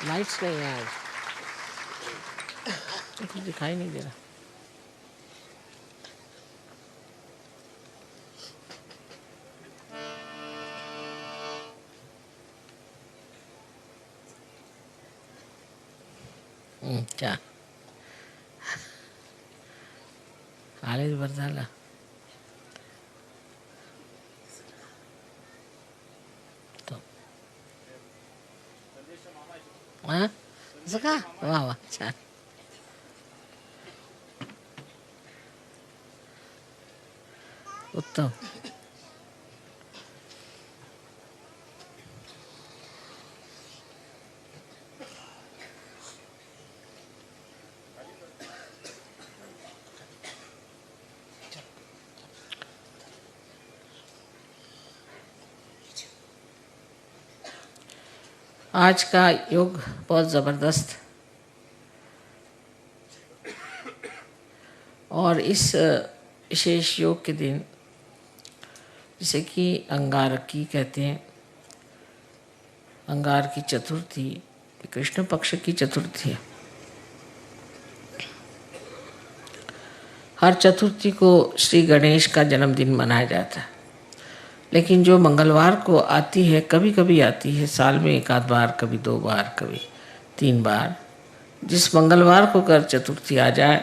Lights नहीं है आज, कुछ दिखाई नहीं दे रहा। क्या कॉलेज बरसाला तो हाँ असं का? वा वा, छान. उत्तम. आज का योग बहुत ज़बरदस्त, और इस विशेष योग के दिन, जिसे कि अंगारकी कहते हैं, अंगार की चतुर्थी, कृष्ण पक्ष की चतुर्थी है. हर चतुर्थी को श्री गणेश का जन्मदिन मनाया जाता है, लेकिन जो मंगलवार को आती है, कभी कभी आती है साल में एक आध बार, कभी 2 बार, कभी 3 बार, जिस मंगलवार को अगर चतुर्थी आ जाए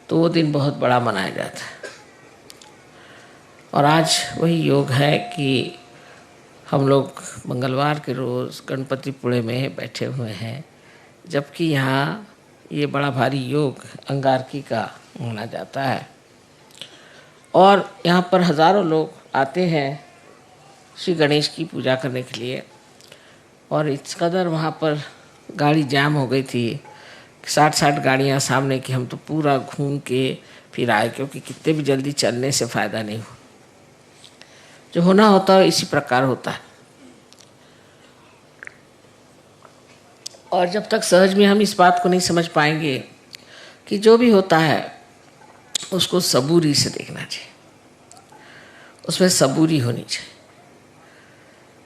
तो वो दिन बहुत बड़ा मनाया जाता है. और आज वही योग है कि हम लोग मंगलवार के रोज़ गणपतिपुणे में बैठे हुए हैं, जबकि यहाँ ये बड़ा भारी योग अंगारकी का माना जाता है. और यहाँ पर हज़ारों लोग आते हैं श्री गणेश की पूजा करने के लिए. और इस कदर वहाँ पर गाड़ी जाम हो गई थी, 60 गाड़ियाँ सामने की. हम तो पूरा घूम के फिर आए, क्योंकि कितने भी जल्दी चलने से फ़ायदा नहीं हो. जो होना होता है इसी प्रकार होता है. और जब तक सहज में हम इस बात को नहीं समझ पाएंगे कि जो भी होता है उसको सबूरी से देखना चाहिए, उसमें सबूरी होनी चाहिए.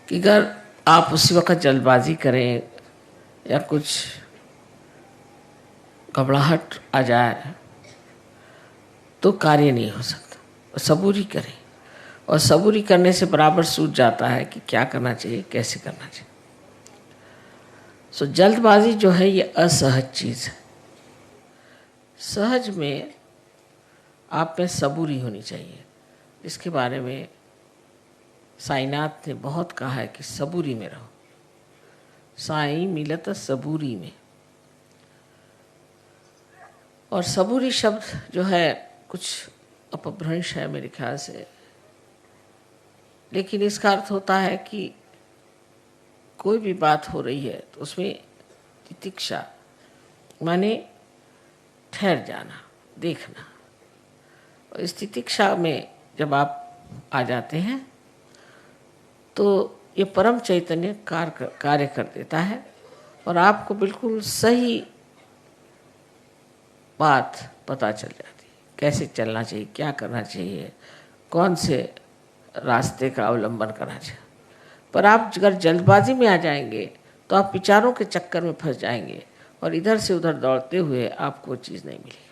कि अगर आप उसी वक्त जल्दबाजी करें या कुछ घबराहट आ जाए तो कार्य नहीं हो सकता. सबूरी करें, और सबूरी करने से बराबर सूझ जाता है कि क्या करना चाहिए, कैसे करना चाहिए. सो जल्दबाजी जो है ये असहज चीज़ है. सहज में आप में सबूरी होनी चाहिए, इसके बारे में साईनाथ ने बहुत कहा है कि सबूरी में रहो. साई मिलत सबूरी में. और सबूरी शब्द जो है कुछ अपभ्रंश है मेरे ख्याल से, लेकिन इसका अर्थ होता है कि कोई भी बात हो रही है तो उसमें तितिक्षा माने ठहर जाना, देखना. और इस तितिक्षा में जब आप आ जाते हैं तो ये परम चैतन्य कार्य कर देता है, और आपको बिल्कुल सही बात पता चल जाती है, कैसे चलना चाहिए, क्या करना चाहिए, कौन से रास्ते का अवलंबन करना चाहिए. पर आप अगर जल्दबाजी में आ जाएंगे तो आप विचारों के चक्कर में फंस जाएंगे, और इधर से उधर दौड़ते हुए आपको चीज़ नहीं मिलेगी.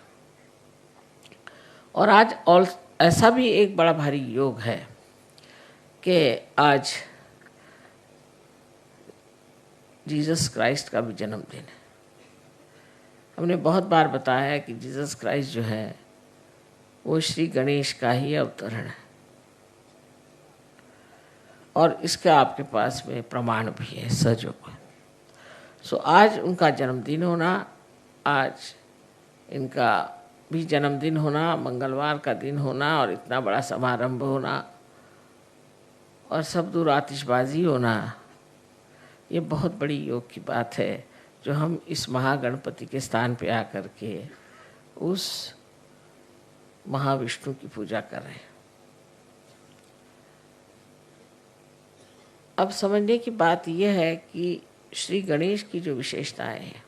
और आज और ऐसा भी एक बड़ा भारी योग है कि आज जीसस क्राइस्ट का भी जन्मदिन है. हमने बहुत बार बताया है कि जीसस क्राइस्ट जो है वो श्री गणेश का ही अवतरण है, और इसका आपके पास में प्रमाण भी है, सजग है. सो आज उनका जन्मदिन होना, आज इनका भी जन्मदिन होना, मंगलवार का दिन होना, और इतना बड़ा समारंभ होना, और सब दूर आतिशबाजी होना, ये बहुत बड़ी योग की बात है, जो हम इस महागणपति के स्थान पे आकर के उस महाविष्णु की पूजा कर रहे हैं. अब समझने की बात यह है कि श्री गणेश की जो विशेषताएं हैं,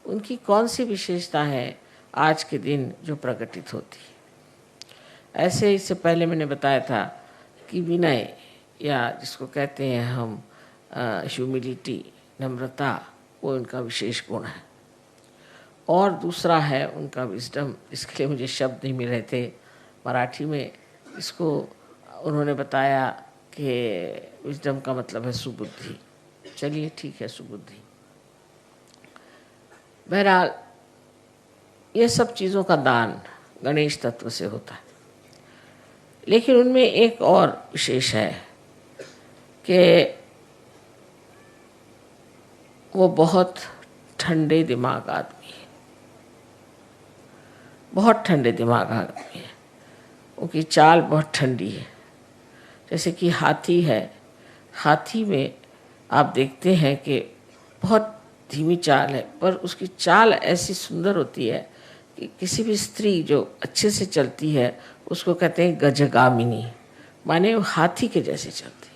उनकी कौन सी विशेषता है आज के दिन जो प्रकटित होती है. ऐसे इससे पहले मैंने बताया था कि विनय, या जिसको कहते हैं हम ह्यूमिलिटी, नम्रता, वो उनका विशेष गुण है। और दूसरा है उनका विजडम, इसके लिए मुझे शब्द नहीं मिल रहे थे मराठी में। इसको उन्होंने बताया कि विजडम का मतलब है सुबुद्धि। चलिए ठीक है, सुबुद्धि। बहरहाल ये सब चीज़ों का दान गणेश तत्व से होता है। लेकिन उनमें एक और विशेष है कि वो बहुत ठंडे दिमाग आदमी है, बहुत ठंडे दिमाग आदमी है। उनकी चाल बहुत ठंडी है। जैसे कि हाथी है, हाथी में आप देखते हैं कि बहुत धीमी चाल है, पर उसकी चाल ऐसी सुंदर होती है कि किसी भी स्त्री जो अच्छे से चलती है उसको कहते हैं गजगामिनी, माने वो हाथी के जैसे चलती है।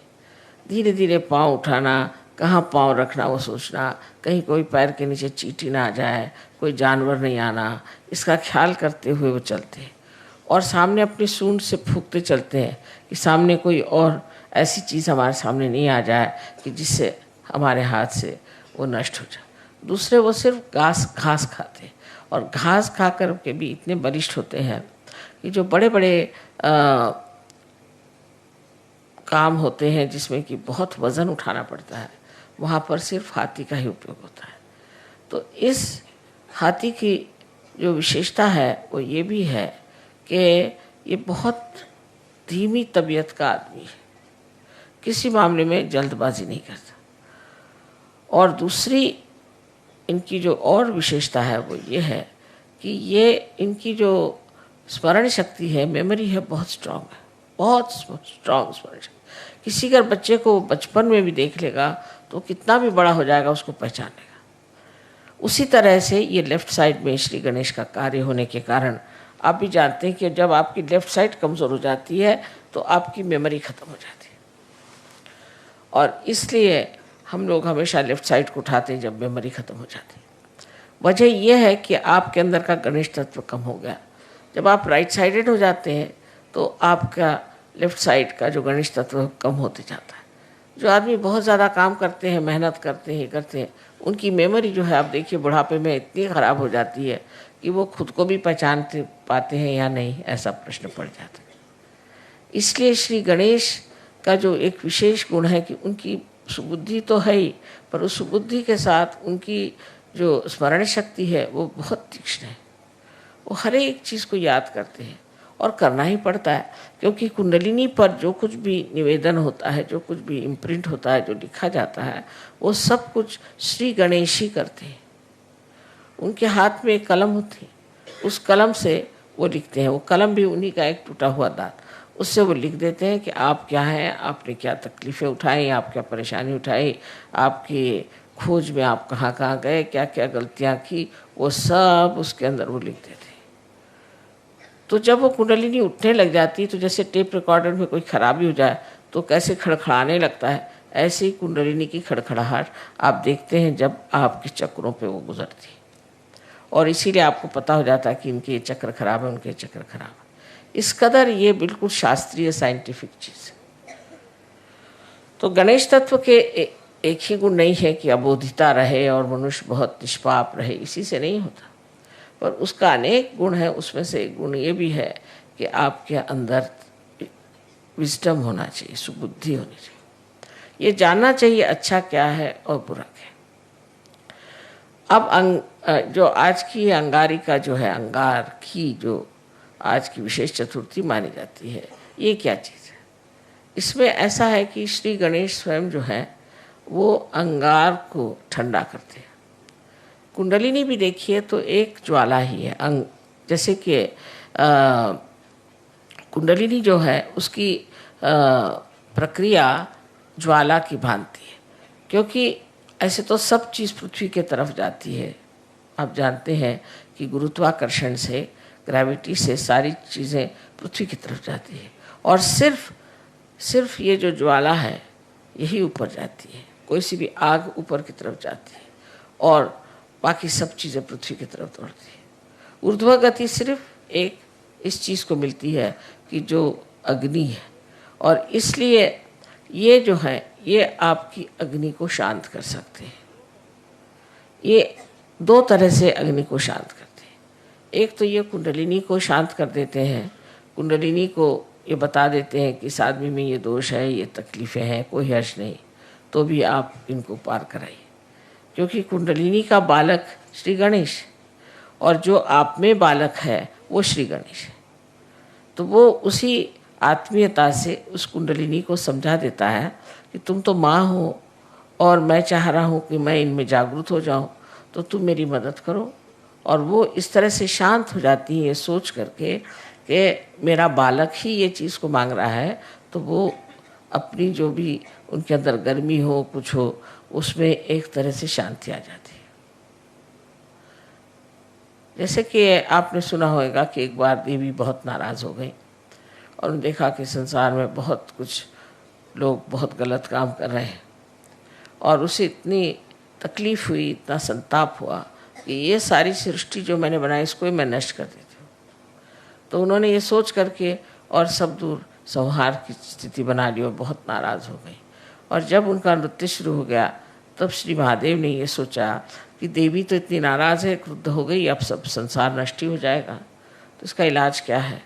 धीरे धीरे पाँव उठाना, कहाँ पाँव रखना वो सोचना, कहीं कोई पैर के नीचे चींटी ना आ जाए, कोई जानवर नहीं आना, इसका ख्याल करते हुए वो चलते हैं। और सामने अपनी सूंड से फूंकते चलते हैं कि सामने कोई और ऐसी चीज़ हमारे सामने नहीं आ जाए कि जिससे हमारे हाथ से वो नष्ट हो जाए। दूसरे वो सिर्फ घास खाते हैं, और घास खा कर के भी इतने बलिष्ठ होते हैं कि जो बड़े बड़े काम होते हैं जिसमें कि बहुत वज़न उठाना पड़ता है, वहाँ पर सिर्फ हाथी का ही उपयोग होता है। तो इस हाथी की जो विशेषता है वो ये भी है कि ये बहुत धीमी तबीयत का आदमी है, किसी मामले में जल्दबाजी नहीं करता। और दूसरी इनकी जो और विशेषता है वो ये है कि ये इनकी जो स्मरण शक्ति है, मेमोरी है, बहुत स्ट्रांग है, बहुत स्ट्रांग स्मरण शक्ति। किसी अगर बच्चे को बचपन में भी देख लेगा तो कितना भी बड़ा हो जाएगा उसको पहचान लेगा। उसी तरह से ये लेफ्ट साइड में श्री गणेश का कार्य होने के कारण आप भी जानते हैं कि जब आपकी लेफ्ट साइड कमज़ोर हो जाती है तो आपकी मेमोरी ख़त्म हो जाती है, और इसलिए हम लोग हमेशा लेफ्ट साइड को उठाते हैं जब मेमोरी ख़त्म हो जाती है। वजह यह है कि आपके अंदर का गणेश तत्व कम हो गया। जब आप राइट साइडेड हो जाते हैं तो आपका लेफ्ट साइड का जो गणेश तत्व कम होते जाता है। जो आदमी बहुत ज़्यादा काम करते हैं, मेहनत करते हैं, उनकी मेमोरी जो है आप देखिए बुढ़ापे में इतनी ख़राब हो जाती है कि वो खुद को भी पहचान पाते हैं या नहीं, ऐसा प्रश्न पड़ जाता है। इसलिए श्री गणेश का जो एक विशेष गुण है कि उनकी सुबुद्धि तो है ही, पर उस सुबुद्धि के साथ उनकी जो स्मरण शक्ति है वो बहुत तीक्ष्ण है। वो हर एक चीज़ को याद करते हैं, और करना ही पड़ता है, क्योंकि कुंडलिनी पर जो कुछ भी निवेदन होता है, जो कुछ भी इम्प्रिंट होता है, जो लिखा जाता है, वो सब कुछ श्री गणेश ही करते हैं। उनके हाथ में एक कलम होती है, उस कलम से वो लिखते हैं। वो कलम भी उन्हीं का एक टूटा हुआ दांत, उससे वो लिख देते हैं कि आप क्या हैं, आपने क्या तकलीफ़ें उठाई, आप क्या परेशानी उठाई, आपकी खोज में आप कहाँ कहाँ गए, क्या क्या गलतियाँ की, वो सब उसके अंदर वो लिख देते हैं। तो जब वो कुंडलिनी उठने लग जाती है तो जैसे टेप रिकॉर्डर में कोई ख़राबी हो जाए तो कैसे खड़खड़ाने लगता है, ऐसे ही कुंडलिनी की खड़खड़ाहट आप देखते हैं जब आपके चक्रों पे वो गुजरती है, और इसीलिए आपको पता हो जाता है कि इनके ये चक्र खराब है, उनके चक्र खराब है। इस कदर ये बिल्कुल शास्त्रीय साइंटिफिक चीज़ है। तो गणेश तत्व के एक ही गुण नहीं है कि अबोधिता रहे और मनुष्य बहुत निष्पाप रहे, इसी से नहीं होता, पर उसका अनेक गुण है। उसमें से एक गुण ये भी है कि आपके अंदर विजडम होना चाहिए, सुबुद्धि होनी चाहिए, ये जानना चाहिए अच्छा क्या है और बुरा क्या है। अब जो आज की अंगारिका जो है, अंगार की जो आज की विशेष चतुर्थी मानी जाती है, ये क्या चीज़ है? इसमें ऐसा है कि श्री गणेश स्वयं जो है वो अंगार को ठंडा करते हैं। कुंडलिनी भी देखिए तो एक ज्वाला ही है, जैसे कि कुंडलिनी जो है उसकी प्रक्रिया ज्वाला की भांति है, क्योंकि ऐसे तो सब चीज़ पृथ्वी के तरफ जाती है। आप जानते हैं कि गुरुत्वाकर्षण से, ग्रेविटी से सारी चीज़ें पृथ्वी की तरफ जाती है, और सिर्फ ये जो ज्वाला है यही ऊपर जाती है। कोई सी भी आग ऊपर की तरफ जाती है और बाकी सब चीज़ें पृथ्वी की तरफ दौड़ती है। ऊर्ध्व गति सिर्फ एक इस चीज़ को मिलती है कि जो अग्नि है, और इसलिए ये जो है ये आपकी अग्नि को शांत कर सकते हैं। ये दो तरह से अग्नि को शांत करते हैं। एक तो ये कुंडलिनी को शांत कर देते हैं, कुंडलिनी को ये बता देते हैं कि इस आदमी में ये दोष है, ये तकलीफ़ें हैं, कोई हर्ष नहीं, तो भी आप इनको पार कराइए। क्योंकि कुंडलिनी का बालक श्री गणेश और जो आप में बालक है वो श्री गणेश है। तो वो उसी आत्मीयता से उस कुंडलिनी को समझा देता है कि तुम तो माँ हो और मैं चाह रहा हूँ कि मैं इनमें जागरूक हो जाऊँ, तो तुम मेरी मदद करो। और वो इस तरह से शांत हो जाती है ये सोच करके कि मेरा बालक ही ये चीज़ को मांग रहा है, तो वो अपनी जो भी उनके अंदर गर्मी हो कुछ हो उसमें एक तरह से शांति आ जाती है। जैसे कि आपने सुना होगा कि एक बार देवी बहुत नाराज़ हो गई और देखा कि संसार में बहुत कुछ लोग बहुत गलत काम कर रहे हैं और उसे इतनी तकलीफ़ हुई, इतना संताप हुआ कि ये सारी सृष्टि जो मैंने बनाई इसको ही मैं नष्ट कर देती हूँ। तो उन्होंने ये सोच करके और सब दूर संहार की स्थिति बना ली और बहुत नाराज़ हो गई। और जब उनका नृत्य शुरू हो गया तब श्री महादेव ने ये सोचा कि देवी तो इतनी नाराज़ है, क्रुद्ध हो गई, अब सब संसार नष्ट ही हो जाएगा, तो इसका इलाज क्या है।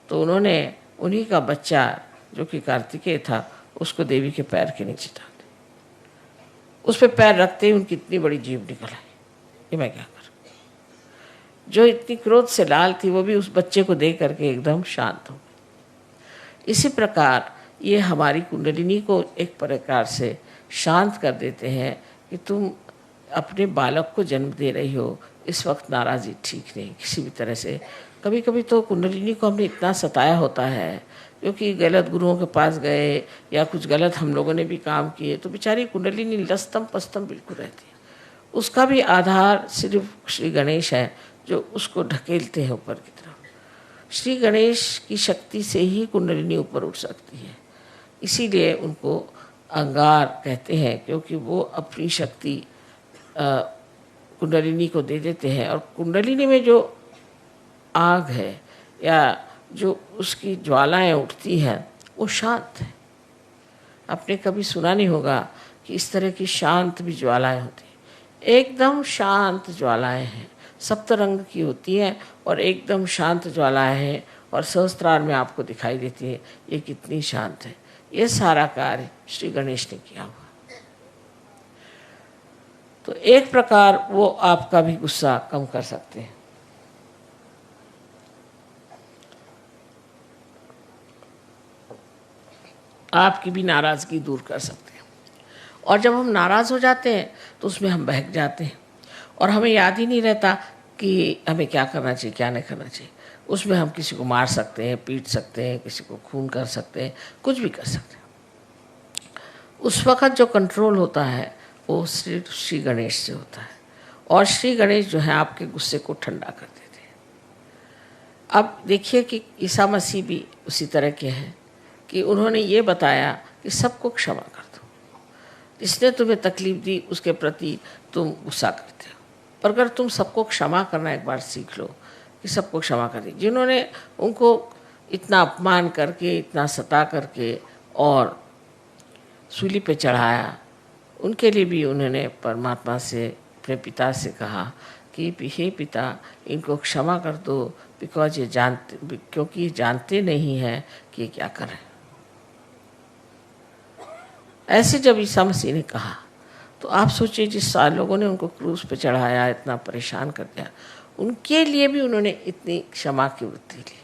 तो उन्होंने उन्हीं का बच्चा जो कि कार्तिकेय था उसको देवी के पैर के नीचे डाल दिया। उस पर पैर रखते ही उनकी इतनी बड़ी जीभ निकल आई, ये मैं क्या करूँ। जो इतनी क्रोध से लाल थी वो भी उस बच्चे को देख करके एकदम शांत हो गई। इसी प्रकार ये हमारी कुंडलिनी को एक प्रकार से शांत कर देते हैं कि तुम अपने बालक को जन्म दे रही हो, इस वक्त नाराज़ी ठीक नहीं किसी भी तरह से। कभी कभी तो कुंडलिनी को हमने इतना सताया होता है क्योंकि गलत गुरुओं के पास गए या कुछ गलत हम लोगों ने भी काम किए, तो बेचारी कुंडलिनी लस्तम पस्तम बिल्कुल रहती है। उसका भी आधार सिर्फ श्री गणेश है जो उसको ढकेलते हैं ऊपर की तरफ। श्री गणेश की शक्ति से ही कुंडलिनी ऊपर उठ सकती है, इसीलिए उनको अंगार कहते हैं, क्योंकि वो अपनी शक्ति कुंडलिनी को दे देते हैं। और कुंडलिनी में जो आग है या जो उसकी ज्वालाएं उठती हैं वो शांत है। आपने कभी सुना नहीं होगा कि इस तरह की शांत भी ज्वालाएं होती हैं। एकदम शांत ज्वालाएं हैं, सप्त रंग की होती हैं और एकदम शांत ज्वालाएं हैं और सहस्त्रार में आपको दिखाई देती है ये कितनी शांत है। ये सारा कार्य श्री गणेश ने किया हुआ। तो एक प्रकार वो आपका भी गुस्सा कम कर सकते हैं। आपकी भी नाराज़गी दूर कर सकते हैं। और जब हम नाराज़ हो जाते हैं तो उसमें हम बहक जाते हैं और हमें याद ही नहीं रहता कि हमें क्या करना चाहिए क्या नहीं करना चाहिए। उसमें हम किसी को मार सकते हैं, पीट सकते हैं, किसी को खून कर सकते हैं, कुछ भी कर सकते हैं। उस वक़्त जो कंट्रोल होता है वो सिर्फ श्री गणेश से होता है और श्री गणेश जो है आपके गुस्से को ठंडा कर देते हैं। अब देखिए कि ईसा मसीह भी उसी तरह के हैं कि उन्होंने ये बताया कि सबको क्षमा कर दो। जिसने तुम्हें तकलीफ़ दी उसके प्रति तुम गुस्सा करते हो, पर अगर तुम सबको क्षमा करना एक बार सीख लो कि सबको क्षमा कर दी। जिन्होंने उनको इतना अपमान करके, इतना सता करके और सूली पे चढ़ाया, उनके लिए भी उन्होंने परमात्मा से, अपने पिता से कहा कि हे पिता इनको क्षमा कर दो, क्योंकि ये जानते नहीं हैं कि ये क्या करें। ऐसे जब ईसा मसीह ने कहा तो आप सोचिए जिस साल लोगों ने उनको क्रूस पे चढ़ाया, इतना परेशान कर दिया, उनके लिए भी उन्होंने इतनी क्षमा की वृत्ति ली।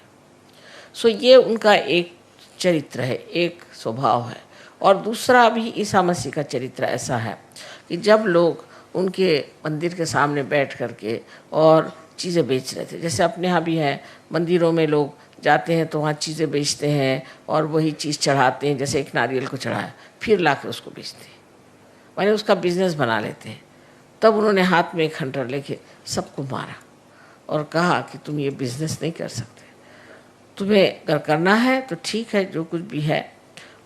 सो ये उनका एक चरित्र है, एक स्वभाव है। और दूसरा भी ईसा मसीह का चरित्र ऐसा है कि जब लोग उनके मंदिर के सामने बैठ करके और चीज़ें बेच रहे थे, जैसे अपने यहाँ भी है, मंदिरों में लोग जाते हैं तो वहाँ चीज़ें बेचते हैं और वही चीज़ चढ़ाते हैं, जैसे एक नारियल को चढ़ाया फिर लाकर उसको बेचते हैं, माने उसका बिजनेस बना लेते हैं। तब उन्होंने हाथ में एक खंडर लेके सबको मारा और कहा कि तुम ये बिजनेस नहीं कर सकते, तुम्हें अगर करना है तो ठीक है, जो कुछ भी है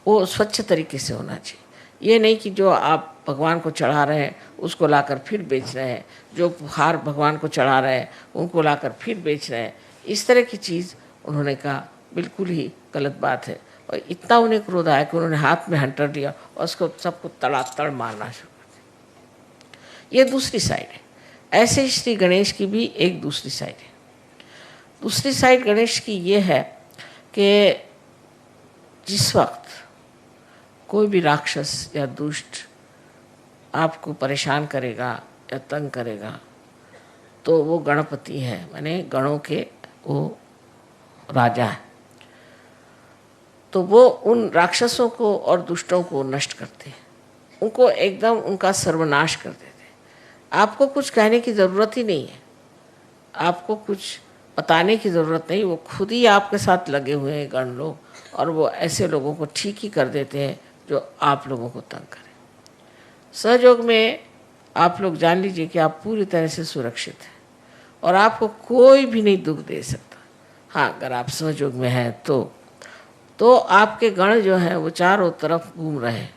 वो स्वच्छ तरीके से होना चाहिए। ये नहीं कि जो आप भगवान को चढ़ा रहे हैं उसको लाकर फिर बेच रहे हैं, जो हार भगवान को चढ़ा रहे हैं उनको लाकर फिर बेच रहे हैं। इस तरह की चीज़ उन्होंने कहा बिल्कुल ही गलत बात है। और इतना उन्हें क्रोध आया कि उन्होंने हाथ में हंटर लिया और उसको सबको तड़ातड़ मारना शुरू कर दिया। ये दूसरी साइड है। ऐसे ही श्री गणेश की भी एक दूसरी साइड है। दूसरी साइड गणेश की ये है कि जिस वक्त कोई भी राक्षस या दुष्ट आपको परेशान करेगा या तंग करेगा तो वो गणपति है, माने गणों के वो राजा है, तो वो उन राक्षसों को और दुष्टों को नष्ट करते हैं, उनको एकदम उनका सर्वनाश कर देते हैं। आपको कुछ कहने की ज़रूरत ही नहीं है, आपको कुछ बताने की ज़रूरत नहीं, वो खुद ही आपके साथ लगे हुए हैं गण लोग, और वो ऐसे लोगों को ठीक ही कर देते हैं जो आप लोगों को तंग करें। सहयोग में आप लोग जान लीजिए कि आप पूरी तरह से सुरक्षित हैं और आपको कोई भी नहीं दुख दे सकता। हाँ, अगर आप सहयोग में हैं तो आपके गण जो हैं वो चारों तरफ घूम रहे हैं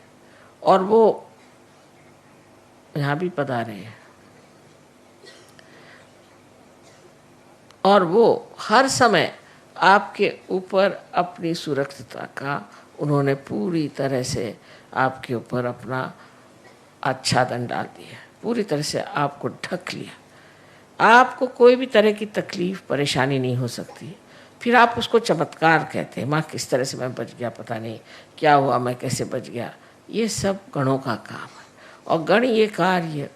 और वो यहाँ भी पधारे हैं और वो हर समय आपके ऊपर अपनी सुरक्षितता का उन्होंने पूरी तरह से आपके ऊपर अपना आच्छादन डाल दिया, पूरी तरह से आपको ढक लिया। आपको कोई भी तरह की तकलीफ परेशानी नहीं हो सकती। फिर आप उसको चमत्कार कहते हैं, माँ किस तरह से मैं बच गया, पता नहीं क्या हुआ, मैं कैसे बच गया। ये सब गणों का काम है और गण ये कार्य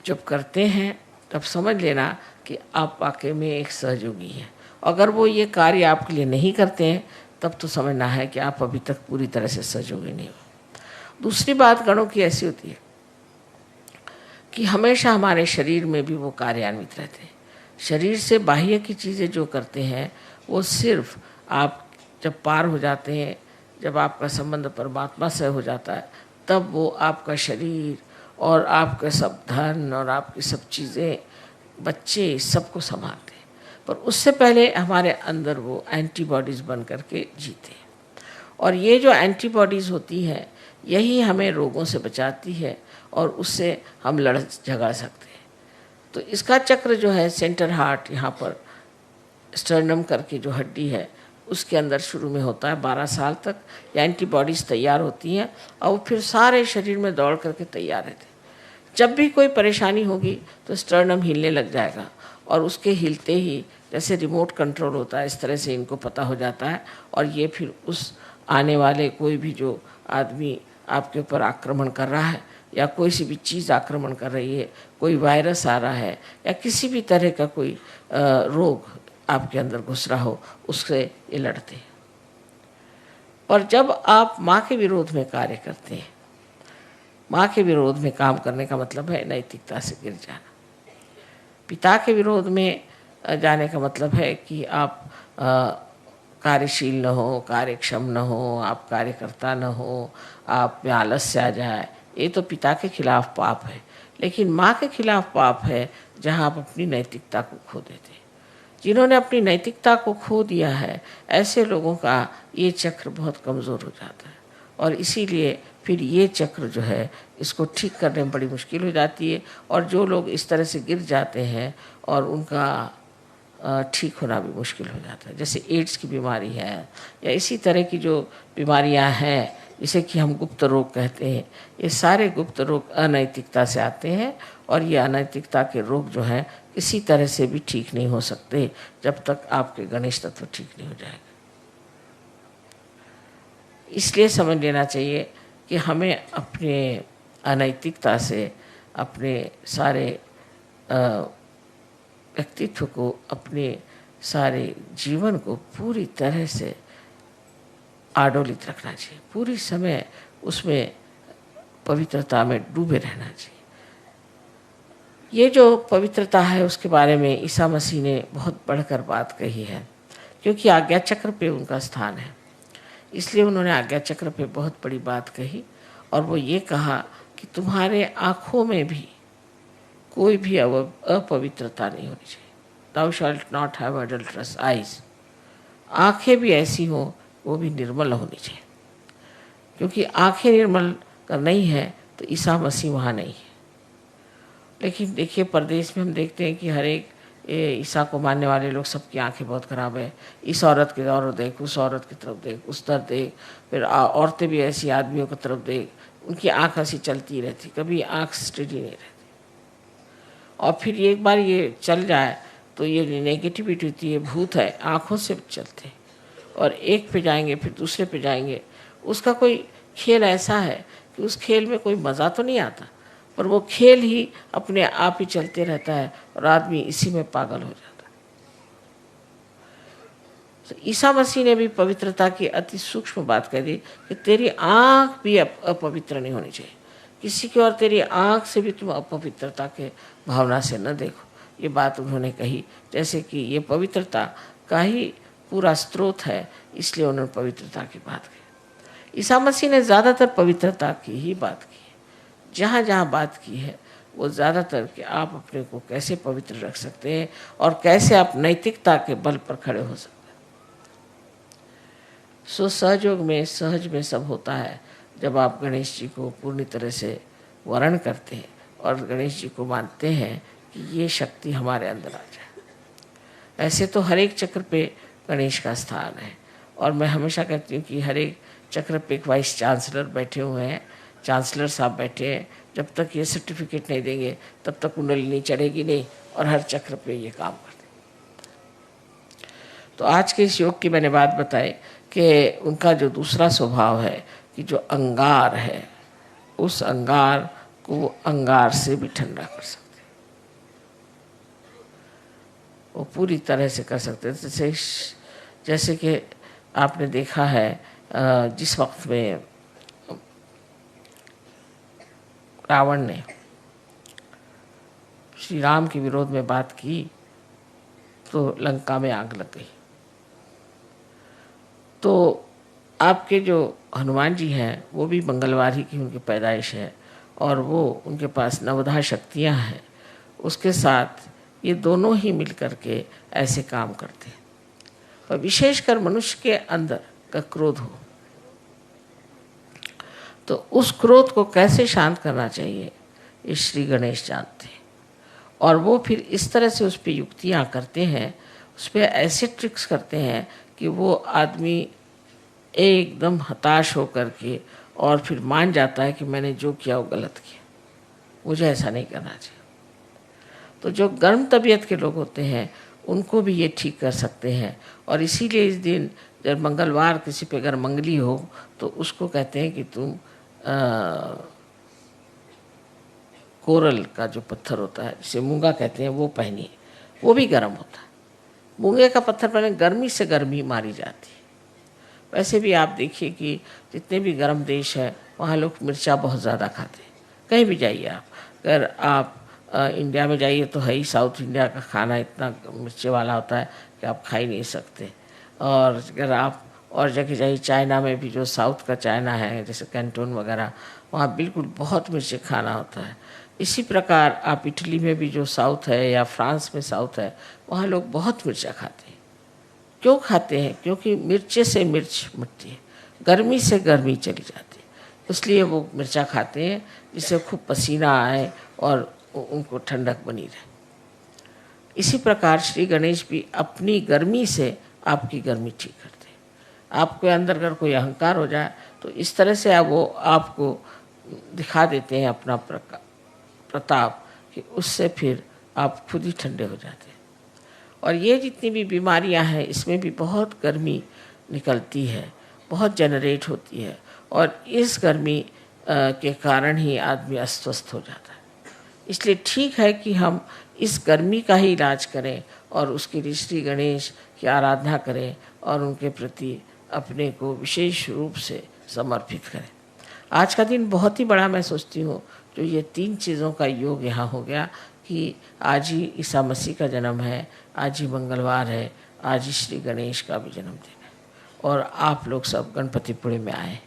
जब करते हैं तब समझ लेना कि आप वाकई में एक सहयोगी हैं। अगर वो ये कार्य आपके लिए नहीं करते हैं तब तो समझना है कि आप अभी तक पूरी तरह से सहयोगी नहीं हो। दूसरी बात गणों की ऐसी होती है कि हमेशा हमारे शरीर में भी वो कार्यान्वित रहते हैं। शरीर से बाह्य की चीज़ें जो करते हैं वो सिर्फ आप जब पार हो जाते हैं, जब आपका संबंध परमात्मा से हो जाता है, तब वो आपका शरीर और आपका सब धन और आपकी सब चीज़ें, बच्चे, सबको संभालते हैं। पर उससे पहले हमारे अंदर वो एंटीबॉडीज़ बन करके जीते हैं और ये जो एंटीबॉडीज़ होती हैं यही हमें रोगों से बचाती है और उससे हम लड़ झगड़ सकते हैं। तो इसका चक्र जो है सेंटर हार्ट, यहाँ पर स्टर्नम करके जो हड्डी है उसके अंदर शुरू में होता है। 12 साल तक ये एंटीबॉडीज़ तैयार होती हैं और वो फिर सारे शरीर में दौड़ करके तैयार रहते हैं। जब भी कोई परेशानी होगी तो स्टर्नम हिलने लग जाएगा और उसके हिलते ही जैसे रिमोट कंट्रोल होता है इस तरह से इनको पता हो जाता है और ये फिर उस आने वाले कोई भी जो आदमी आपके ऊपर आक्रमण कर रहा है या कोई सी भी चीज़ आक्रमण कर रही है, कोई वायरस आ रहा है या किसी भी तरह का कोई रोग आपके अंदर घुस रहा हो, उससे ये लड़ते हैं। और जब आप माँ के विरोध में कार्य करते हैं, माँ के विरोध में काम करने का मतलब है नैतिकता से गिर जाना। पिता के विरोध में जाने का मतलब है कि आप कार्यशील न हो, कार्यक्षम न हो, आप कार्यकर्ता न हो, आप में आलस्य आ जाए, ये तो पिता के खिलाफ पाप है। लेकिन माँ के खिलाफ पाप है जहाँ आप अपनी नैतिकता को खो देते हैं। जिन्होंने अपनी नैतिकता को खो दिया है ऐसे लोगों का ये चक्र बहुत कमज़ोर हो जाता है और इसीलिए फिर ये चक्र जो है इसको ठीक करने में बड़ी मुश्किल हो जाती है। और जो लोग इस तरह से गिर जाते हैं और उनका ठीक होना भी मुश्किल हो जाता है, जैसे एड्स की बीमारी है या इसी तरह की जो बीमारियां हैं जिसे कि हम गुप्त रोग कहते हैं, ये सारे गुप्त रोग अनैतिकता से आते हैं और ये अनैतिकता के रोग जो हैं किसी तरह से भी ठीक नहीं हो सकते जब तक आपके गणेश तत्व ठीक नहीं हो जाएगा। इसलिए समझ लेना चाहिए कि हमें अपने अनैतिकता से अपने सारे व्यक्तित्व को, अपने सारे जीवन को पूरी तरह से आडोलित रखना चाहिए, पूरी समय उसमें पवित्रता में डूबे रहना चाहिए। ये जो पवित्रता है उसके बारे में ईसा मसीह ने बहुत बढ़कर बात कही है, क्योंकि आज्ञा चक्र पे उनका स्थान है, इसलिए उन्होंने आज्ञा चक्र पे बहुत बड़ी बात कही और वो ये कहा कि तुम्हारे आँखों में भी कोई भी अपवित्रता नहीं होनी चाहिए। Thou shalt not have adulterous eyes। आँखें भी ऐसी हों, वो भी निर्मल होनी चाहिए, क्योंकि आँखें निर्मल कर नहीं है तो ईसा मसीह वहाँ नहीं है। लेकिन देखिए परदेश में हम देखते हैं कि हर एक ईसा को मानने वाले लोग सबकी आंखें बहुत ख़राब है। इस औरत की तरफ देख, उस औरत की तरफ देख, उस तरफ देख, फिर औरतें भी ऐसी आदमियों की तरफ देख, उनकी आँख ऐसी चलती रहती, कभी आँख स्टेडी नहीं रहती। और फिर एक बार ये चल जाए तो ये नेगेटिविटी होती है, भूत है, आँखों से चलते हैं और एक पे जाएंगे फिर दूसरे पे जाएंगे। उसका कोई खेल ऐसा है कि उस खेल में कोई मज़ा तो नहीं आता, पर वो खेल ही अपने आप ही चलते रहता है और आदमी इसी में पागल हो जाता है। तो ईसा मसीह ने भी पवित्रता की अति सूक्ष्म बात कह दी कि तेरी आँख भी अपवित्र नहीं होनी चाहिए, किसी की और तेरी आँख से भी तुम अपवित्रता के भावना से न देखो। ये बात उन्होंने कही, जैसे कि ये पवित्रता का ही पूरा स्रोत है, इसलिए उन्होंने पवित्रता की बात की। ईसा मसीह ने ज़्यादातर पवित्रता की ही बात की है। जहाँ जहाँ बात की है वो ज़्यादातर कि आप अपने को कैसे पवित्र रख सकते हैं और कैसे आप नैतिकता के बल पर खड़े हो सकते हैं। सो सहयोग में, सहज में सब होता है जब आप गणेश जी को पूर्ण तरह से वर्ण करते हैं और गणेश जी को मानते हैं कि ये शक्ति हमारे अंदर आ जाए। ऐसे तो हर एक चक्र पे गणेश का स्थान है और मैं हमेशा कहती हूँ कि हर एक चक्र पे एक वाइस चांसलर बैठे हुए हैं, चांसलर साहब बैठे हैं। जब तक ये सर्टिफिकेट नहीं देंगे तब तक कुंडली चढ़ेगी नहीं और हर चक्र पे ये काम करते। तो आज के इस योग की मैंने बात बताई कि उनका जो दूसरा स्वभाव है कि जो अंगार है, उस अंगार को वो अंगार से भी ठंडा कर सकते, वो पूरी तरह से कर सकते हैं। जैसे कि आपने देखा है जिस वक्त में रावण ने श्री राम के विरोध में बात की तो लंका में आग लग गई। तो आपके जो हनुमान जी हैं वो भी मंगलवार ही की उनकी पैदाइश है और वो उनके पास नवधा शक्तियाँ हैं, उसके साथ ये दोनों ही मिल करके ऐसे काम करते हैं। पर विशेषकर मनुष्य के अंदर का क्रोध हो तो उस क्रोध को कैसे शांत करना चाहिए ये श्री गणेश जानते हैं और वो फिर इस तरह से उस पर युक्तियाँ करते हैं, उस पर ऐसे ट्रिक्स करते हैं कि वो आदमी एकदम हताश होकर के और फिर मान जाता है कि मैंने जो किया वो गलत किया, मुझे ऐसा नहीं करना चाहिए। तो जो गर्म तबीयत के लोग होते हैं उनको भी ये ठीक कर सकते हैं और इसीलिए इस दिन जब मंगलवार किसी पे अगर मंगली हो तो उसको कहते हैं कि तुम कोरल का जो पत्थर होता है जिसे मूंगा कहते हैं वो पहनिए, वो भी गर्म होता है। मूंगे का पत्थर पहने गर्मी से गर्मी मारी जाती है। वैसे भी आप देखिए कि जितने भी गर्म देश है वहाँ लोग मिर्चा बहुत ज़्यादा खाते हैं। कहीं भी जाइए आप, अगर आप इंडिया में जाइए तो है ही साउथ इंडिया का खाना इतना मिर्चे वाला होता है कि आप खा ही नहीं सकते। और अगर आप और जगह जाइए, चाइना में भी जो साउथ का चाइना है जैसे कैंटोन वगैरह, वहाँ बिल्कुल बहुत मिर्ची खाना होता है। इसी प्रकार आप इटली में भी जो साउथ है या फ्रांस में साउथ है वहाँ लोग बहुत मिर्चा खाते हैं। क्यों खाते हैं? क्योंकि मिर्चे से मिर्च मिटती है, गर्मी से गर्मी चली जाती है, इसलिए वो मिर्चा खाते हैं जिससे खूब पसीना आए और उनको ठंडक बनी रहे। इसी प्रकार श्री गणेश भी अपनी गर्मी से आपकी गर्मी ठीक करते हैं। आपके अंदर अगर कोई अहंकार हो जाए तो इस तरह से वो आपको दिखा देते हैं अपना प्रताप कि उससे फिर आप खुद ही ठंडे हो जाते हैं। और ये जितनी भी बीमारियां हैं इसमें भी बहुत गर्मी निकलती है, बहुत जनरेट होती है और इस गर्मी के कारण ही आदमी अस्वस्थ हो जाता है। इसलिए ठीक है कि हम इस गर्मी का ही इलाज करें और उसके लिए श्री गणेश की आराधना करें और उनके प्रति अपने को विशेष रूप से समर्पित करें। आज का दिन बहुत ही बड़ा मैं सोचती हूँ जो ये 3 चीज़ों का योग यहाँ हो गया कि आज ही ईसा मसीह का जन्म है, आज ही मंगलवार है, आज ही श्री गणेश का भी जन्मदिन है और आप लोग सब गणपतिपुरे में आए।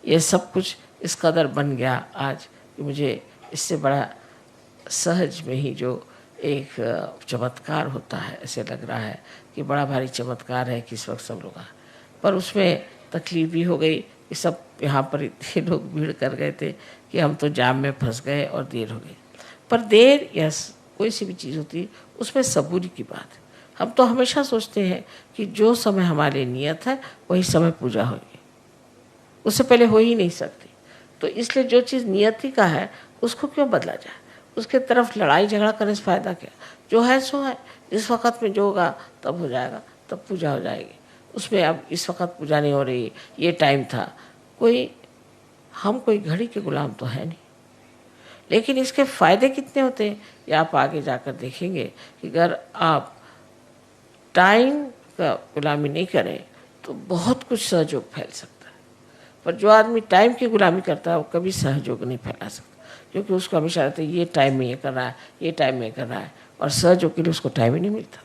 ये सब कुछ इस कदर बन गया आज कि मुझे इससे बड़ा सहज में ही जो एक चमत्कार होता है ऐसे लग रहा है कि बड़ा भारी चमत्कार है कि इस वक्त सब लोग आए। पर उसमें तकलीफ भी हो गई कि सब यहाँ पर इतने लोग भीड़ कर गए थे कि हम तो जाम में फंस गए और देर हो गई। पर देर या कोई सी भी चीज़ होती उसमें सबूरी की बात है। हम तो हमेशा सोचते हैं कि जो समय हमारे नियत है वही समय पूजा होगी, उससे पहले हो ही नहीं सकती। तो इसलिए जो चीज़ नियति का है उसको क्यों बदला जाए, उसके तरफ लड़ाई झगड़ा करने से फ़ायदा क्या? जो है सो है, इस वक़्त में जो होगा तब हो जाएगा, तब पूजा हो जाएगी। उसमें अब इस वक़्त पूजा नहीं हो रही, ये टाइम था। हम कोई घड़ी के गुलाम तो है नहीं। लेकिन इसके फ़ायदे कितने होते हैं ये आप आगे जाकर देखेंगे कि अगर आप टाइम का गुलामी नहीं करें तो बहुत कुछ सहयोग फैल सकता है। पर जो आदमी टाइम की गुलामी करता है वो कभी सहयोग नहीं फैला सकता, क्योंकि उसको हमेशा रहता है ये टाइम में ये करना है, ये टाइम में करना है, और सहयोग के लिए उसको टाइम ही नहीं मिलता।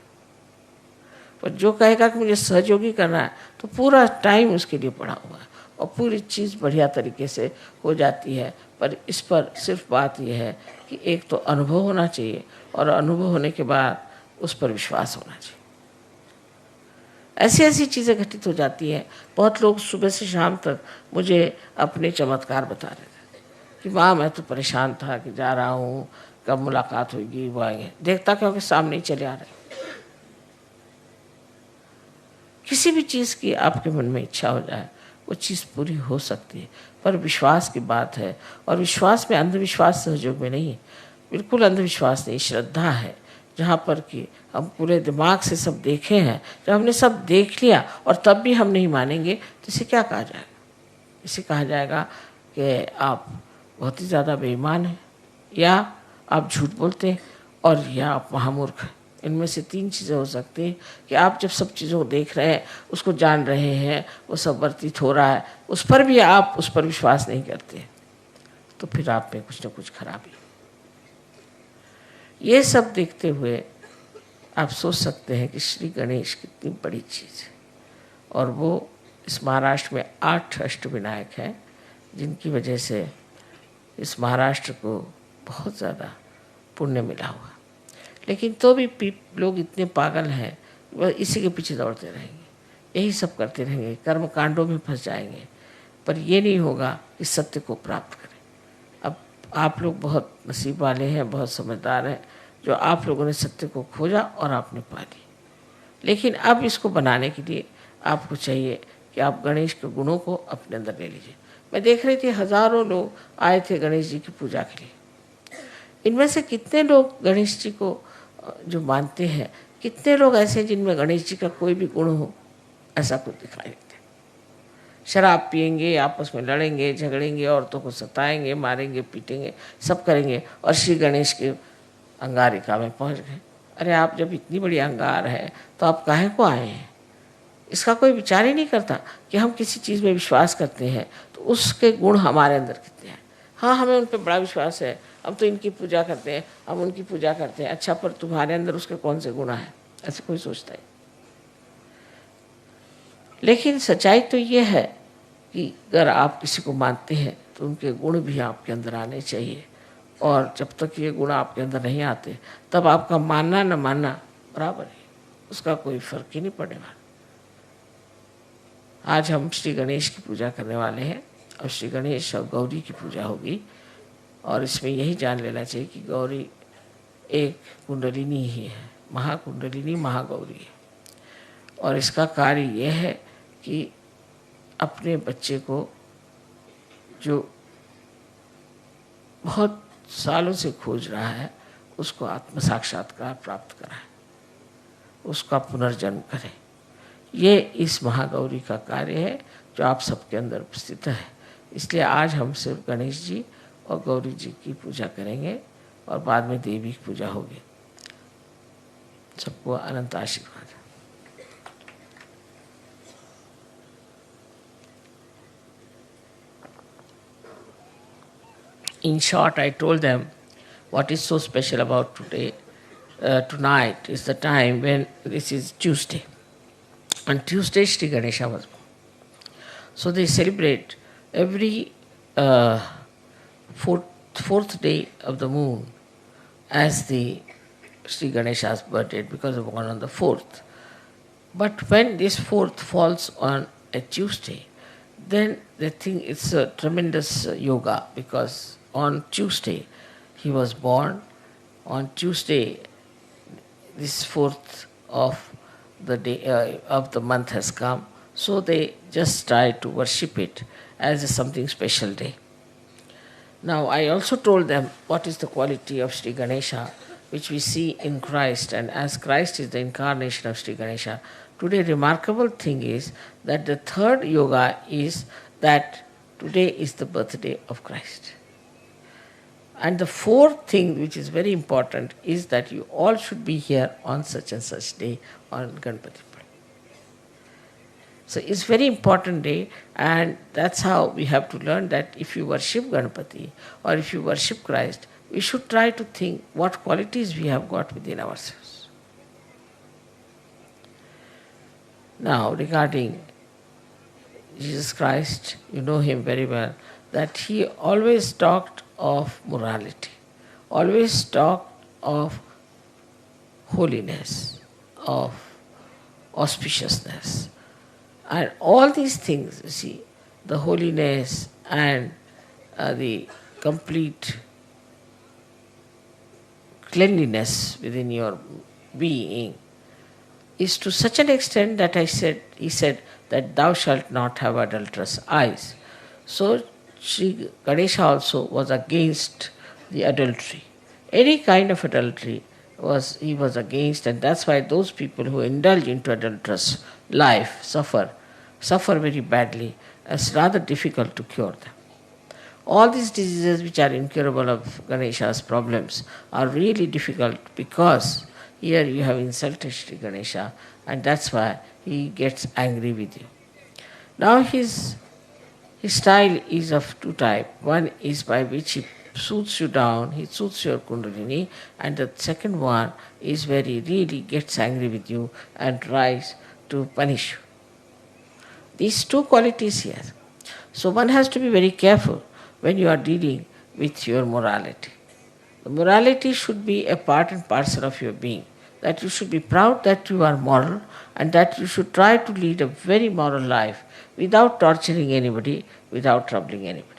पर जो कहेगा कि मुझे सहयोगी करना है तो पूरा टाइम उसके लिए पड़ा हुआ है और पूरी चीज़ बढ़िया तरीके से हो जाती है। पर इस पर सिर्फ बात यह है कि एक तो अनुभव होना चाहिए और अनुभव होने के बाद उस पर विश्वास होना चाहिए। ऐसी ऐसी चीज़ें घटित हो जाती हैं। बहुत लोग सुबह से शाम तक मुझे अपने चमत्कार बता रहे थे कि माँ मैं तो परेशान था कि जा रहा हूँ, कब मुलाकात होगी, वो आएंगे। देखता क्योंकि सामने ही चले आ रहे। किसी भी चीज़ की आपके मन में इच्छा हो जाए वो चीज़ पूरी हो सकती है, पर विश्वास की बात है। और विश्वास में अंधविश्वास सहयोग में नहीं है, बिल्कुल अंधविश्वास नहीं, श्रद्धा है। जहाँ पर कि हम पूरे दिमाग से सब देखे हैं, जब हमने सब देख लिया और तब भी हम नहीं मानेंगे तो इसे क्या कहा जाएगा? इसे कहा जाएगा कि आप बहुत ही ज़्यादा बेईमान हैं, या आप झूठ बोलते हैं, और या आप महामूर्ख हैं। इनमें से 3 चीज़ें हो सकती हैं कि आप जब सब चीज़ों को देख रहे हैं, उसको जान रहे हैं, वो सब वर्तित हो रहा है, उस पर भी आप उस पर विश्वास नहीं करते, तो फिर आप में कुछ न कुछ खराबी। ये सब देखते हुए आप सोच सकते हैं कि श्री गणेश कितनी बड़ी चीज़ है। और वो इस महाराष्ट्र में 8 अष्टविनायक हैं, जिनकी वजह से इस महाराष्ट्र को बहुत ज़्यादा पुण्य मिला हुआ। लेकिन तो भी लोग इतने पागल हैं, वह इसी के पीछे दौड़ते रहेंगे, यही सब करते रहेंगे, कर्म कांडों में फंस जाएंगे, पर ये नहीं होगा कि सत्य को प्राप्त करें। अब आप लोग बहुत नसीब वाले हैं, बहुत समझदार हैं, जो आप लोगों ने सत्य को खोजा और आपने पा ली। लेकिन अब इसको बनाने के लिए आपको चाहिए कि आप गणेश के गुणों को अपने अंदर ले लीजिए। मैं देख रही थी हज़ारों लोग आए थे गणेश जी की पूजा के लिए। इनमें से कितने लोग गणेश जी को जो मानते हैं, कितने लोग ऐसे हैं जिनमें गणेश जी का कोई भी गुण हो, ऐसा कुछ दिखाई देता है। शराब पिएंगे, आपस में लड़ेंगे झगड़ेंगे, औरतों को सताएंगे, मारेंगे पीटेंगे, सब करेंगे, और श्री गणेश के अंगारिका में पहुंच गए। अरे आप जब इतनी बड़ी अंगार है तो आप काहे को आए हैं? इसका कोई विचार ही नहीं करता कि हम किसी चीज़ में विश्वास करते हैं तो उसके गुण हमारे अंदर कितने हैं। हाँ, हमें उन पर बड़ा विश्वास है, हम तो इनकी पूजा करते हैं, हम उनकी पूजा करते हैं। अच्छा, पर तुम्हारे अंदर उसके कौन से गुण हैं? ऐसे कोई सोचता है? लेकिन सच्चाई तो ये है कि अगर आप किसी को मानते हैं तो उनके गुण भी आपके अंदर आने चाहिए, और जब तक ये गुण आपके अंदर नहीं आते तब आपका मानना न मानना बराबर है, उसका कोई फर्क ही नहीं पड़ने वाला। आज हम श्री गणेश की पूजा करने वाले हैं, और श्री गणेश और गौरी की पूजा होगी, और इसमें यही जान लेना चाहिए कि गौरी एक कुंडलिनी ही है, महाकुंडलिनी महागौरी है। और इसका कार्य यह है कि अपने बच्चे को जो बहुत सालों से खोज रहा है उसको आत्म साक्षात्कार प्राप्त कराए, उसका पुनर्जन्म करें। ये इस महागौरी का कार्य है जो आप सबके अंदर उपस्थित है। इसलिए आज हम सिर्फ गणेश जी और गौरी जी की पूजा करेंगे और बाद में देवी की पूजा होगी। सबको अनंत आशीर्वाद। In short, I told them what is so special about tonight is the time when this is Tuesday. On Tuesday, Sri Ganesha was born. So they celebrate every fourth day of the moon as the Sri Ganesha's birthday, because of born on the 4th. But when this 4th falls on a Tuesday, then they think it's a tremendous yoga, because on Tuesday he was born. On Tuesday, this 4th of the day of the month has come, so they just try to worship it as a something special day. Now, I also told them what is the quality of Sri Ganesha, which we see in Christ, and as Christ is the incarnation of Sri Ganesha. Today, remarkable thing is that the third yoga is that today is the birthday of Christ. And the fourth thing, which is very important, is that you all should be here on such and such day on Ganpati. So it's very important day, and that's how we have to learn that if you worship Ganpati or if you worship Christ, we should try to think what qualities we have got within ourselves. Now, regarding Jesus Christ, you know him very well, that he always talked of morality, always talked of holiness, of auspiciousness. And all these things, you see, the holiness and the complete cleanliness within your being is to such an extent that he said that thou shalt not have adulterous eyes. So Sri Ganesha also was against the adultery. Any kind of adultery he was against, and that's why those people who indulge into adulterous life suffer very badly. It's rather difficult to cure them. All these diseases which are incurable of Ganesha's problems are really difficult because here you have insulted Sri Ganesha, and that's why he gets angry with you. Now his style is of two types. One is by which he soothes you down, he soothes your kundalini, and the second one is where he really gets angry with you and tries to punish you. These two qualities here. So one has to be very careful when you are dealing with your morality. The morality should be a part and parcel of your being. That you should be proud that you are moral, and that you should try to lead a very moral life without torturing anybody, without troubling anybody.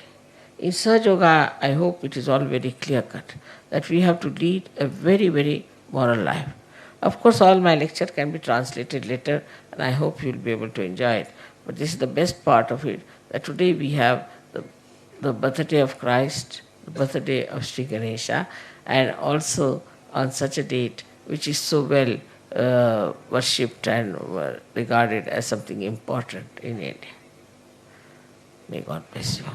In Sahaja Yoga, I hope it is all very clear cut that we have to lead a very, very moral life. Of course, all my lecture can be translated later, and I hope you will be able to enjoy it. But this is the best part of it, that today we have the birthday of Christ, the birthday of Sri Ganesha, and also on such a date which is so well worshipped and regarded as something important in India. May God bless you.